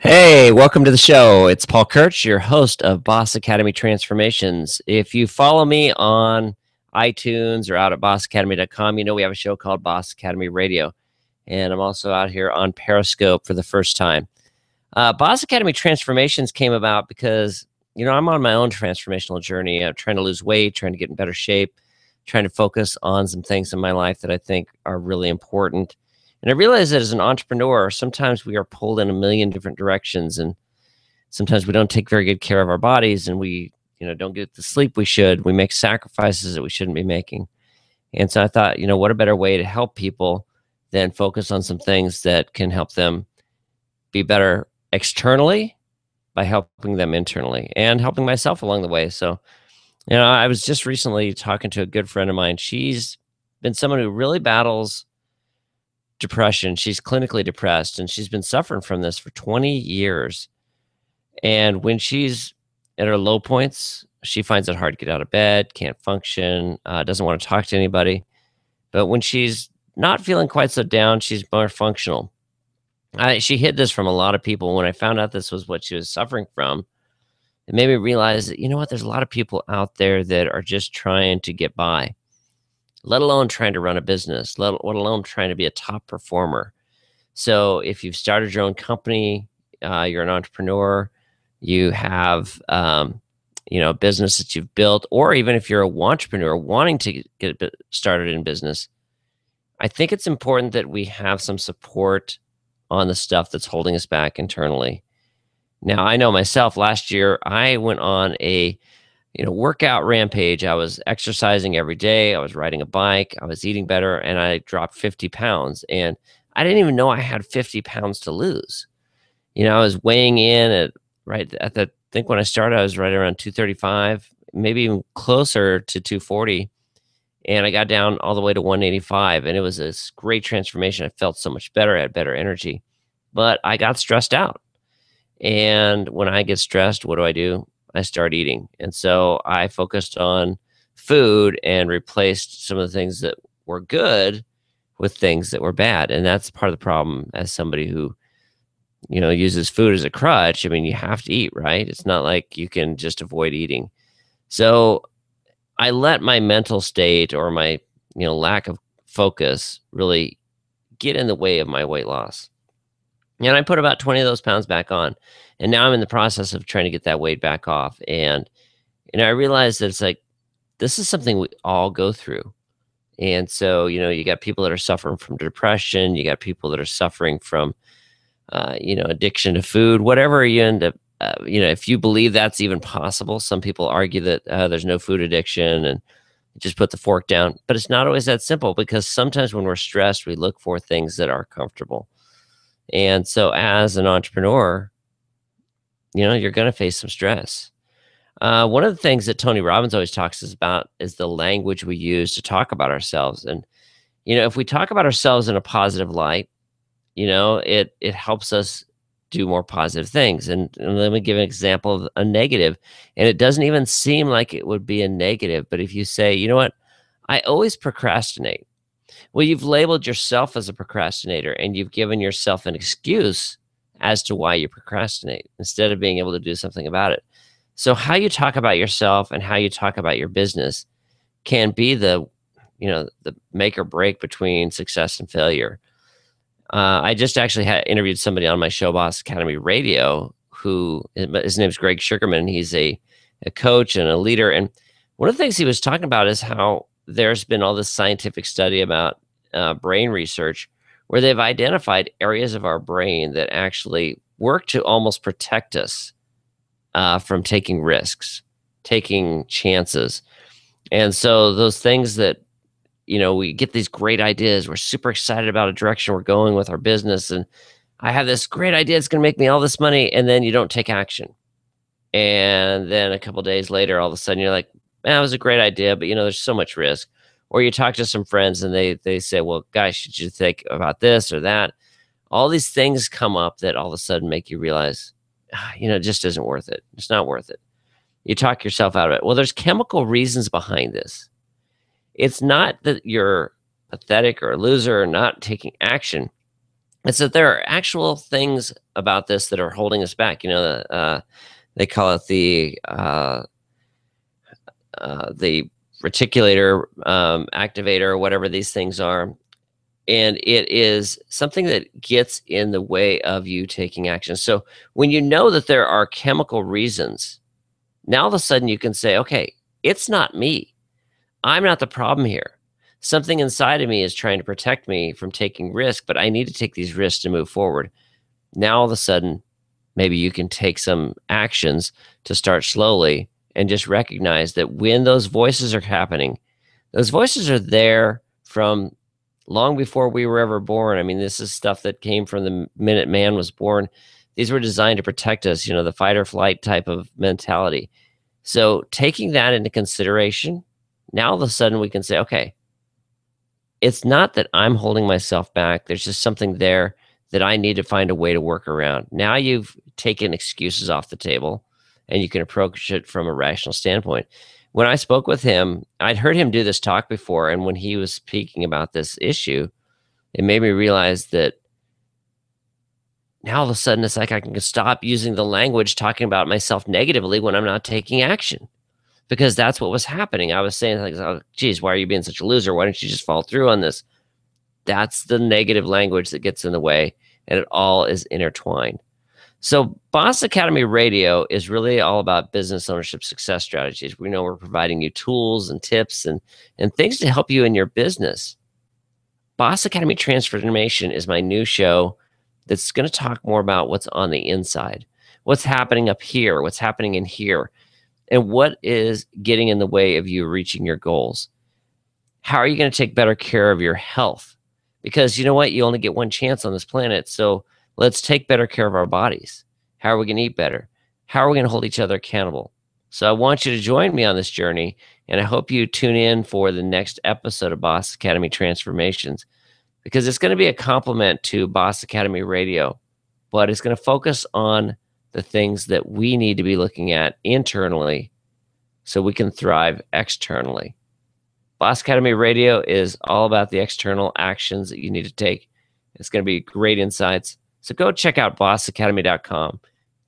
Hey, welcome to the show. It's Paul Kirch, your host of Boss Academy Transformations. If you follow me on iTunes or out at bossacademy.com, you know we have a show called Boss Academy Radio. And I'm also out here on Periscope for the first time. Boss Academy Transformations came about because, I'm on my own transformational journey. I'm trying to lose weight, trying to get in better shape, trying to focus on some things in my life that I think are really important. And I realize that as an entrepreneur, sometimes we are pulled in a million different directions, and sometimes we don't take very good care of our bodies, and we, don't get the sleep we should. We make sacrifices that we shouldn't be making. And so I thought, what a better way to help people than focus on some things that can help them be better externally by helping them internally and helping myself along the way. So, I was just recently talking to a good friend of mine. She's been someone who really battles depression. She's clinically depressed, and she's been suffering from this for 20 years. And when she's at her low points, she finds it hard to get out of bed, can't function, doesn't want to talk to anybody. But when she's not feeling quite so down, she's more functional. She hid this from a lot of people. When I found out this was what she was suffering from, it made me realize that, there's a lot of people out there that are just trying to get by, let alone trying to run a business, let alone trying to be a top performer. So if you've started your own company, you're an entrepreneur, you have, a business that you've built, or even if you're a entrepreneur wanting to get started in business, I think it's important that we have some support on the stuff that's holding us back internally. Now, I know myself, last year, I went on a workout rampage. I was exercising every day. I was riding a bike. I was eating better, and I dropped 50 pounds. And I didn't even know I had 50 pounds to lose. I was weighing in I think when I started, I was right around 235, maybe even closer to 240. And I got down all the way to 185. And it was this great transformation. I felt so much better. I had better energy. But I got stressed out. And when I get stressed, what do? I start eating. And so I focused on food and replaced some of the things that were good with things that were bad. And that's part of the problem as somebody who, uses food as a crutch. I mean, you have to eat, right? It's not like you can just avoid eating. So I let my mental state or my, lack of focus really get in the way of my weight loss. And I put about 20 of those pounds back on. And now I'm in the process of trying to get that weight back off. And, I realized that it's like, this is something we all go through. And so, you got people that are suffering from depression. You got people that are suffering from, addiction to food, whatever you end up, if you believe that's even possible. Some people argue that there's no food addiction and just put the fork down. But it's not always that simple, because sometimes when we're stressed, we look for things that are comfortable. And so as an entrepreneur, you're going to face some stress. One of the things that Tony Robbins always talks about is the language we use to talk about ourselves. And, if we talk about ourselves in a positive light, it helps us do more positive things. And let me give an example of a negative. And it doesn't even seem like it would be a negative. But if you say, you know what, I always procrastinate. Well, you've labeled yourself as a procrastinator, and you've given yourself an excuse as to why you procrastinate instead of being able to do something about it. So how you talk about yourself and how you talk about your business can be the make or break between success and failure. I just actually interviewed somebody on my show, Boss Academy Radio, who his name is Greg Sugarman. He's a coach and a leader. And one of the things he was talking about is how there's been all this scientific study about brain research where they've identified areas of our brain that actually work to almost protect us from taking risks, taking chances. And so those things that, we get these great ideas, we're super excited about a direction we're going with our business. And I have this great idea, it's going to make me all this money. And then you don't take action. And then a couple of days later, all of a sudden you're like, man, that was a great idea, but there's so much risk. Or you talk to some friends and they say, well, guys, should you think about this or that? All these things come up that all of a sudden make you realize, it just isn't worth it. It's not worth it. You talk yourself out of it. Well, there's chemical reasons behind this. It's not that you're pathetic or a loser or not taking action. It's that there are actual things about this that are holding us back. They call it the reticulator activator, whatever these things are. And it is something that gets in the way of you taking action. So when you know that there are chemical reasons, now all of a sudden you can say, okay, it's not me. I'm not the problem here. Something inside of me is trying to protect me from taking risk, but I need to take these risks to move forward. Now all of a sudden, maybe you can take some actions to start slowly and just recognize that when those voices are happening, those voices are there from long before we were ever born. I mean, this is stuff that came from the minute man was born. These were designed to protect us, the fight or flight type of mentality. So taking that into consideration, now all of a sudden we can say, okay, it's not that I'm holding myself back. There's just something there that I need to find a way to work around. Now you've taken excuses off the table and you can approach it from a rational standpoint. When I spoke with him, I'd heard him do this talk before. And when he was speaking about this issue, it made me realize that now all of a sudden it's like I can stop using the language talking about myself negatively when I'm not taking action, because that's what was happening. I was saying, like, oh, geez, why are you being such a loser? Why don't you just fall through on this? That's the negative language that gets in the way, and it all is intertwined. So, Boss Academy Radio is really all about business ownership success strategies. We know we're providing you tools and tips and things to help you in your business. Boss Academy Transformation is my new show that's going to talk more about what's on the inside, what's happening up here, what's happening in here, and what is getting in the way of you reaching your goals. How are you going to take better care of your health? Because you know what? You only get one chance on this planet. So let's take better care of our bodies. How are we going to eat better? How are we going to hold each other accountable? So I want you to join me on this journey, and I hope you tune in for the next episode of Boss Academy Transformations, because it's going to be a complement to Boss Academy Radio, but it's going to focus on the things that we need to be looking at internally so we can thrive externally. Boss Academy Radio is all about the external actions that you need to take. It's going to be great insights. So go check out bossacademy.com,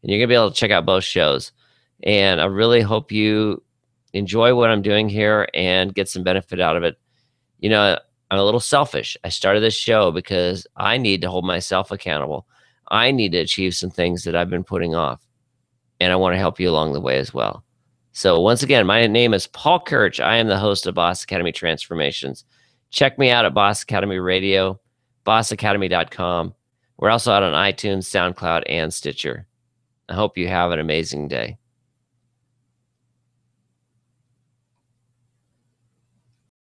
and you're going to be able to check out both shows. And I really hope you enjoy what I'm doing here and get some benefit out of it. I'm a little selfish. I started this show because I need to hold myself accountable. I need to achieve some things that I've been putting off, and I want to help you along the way as well. So once again, my name is Paul Kirch. I am the host of Boss Academy Transformations. Check me out at Boss Academy Radio, bossacademy.com. We're also out on iTunes, SoundCloud, and Stitcher. I hope you have an amazing day.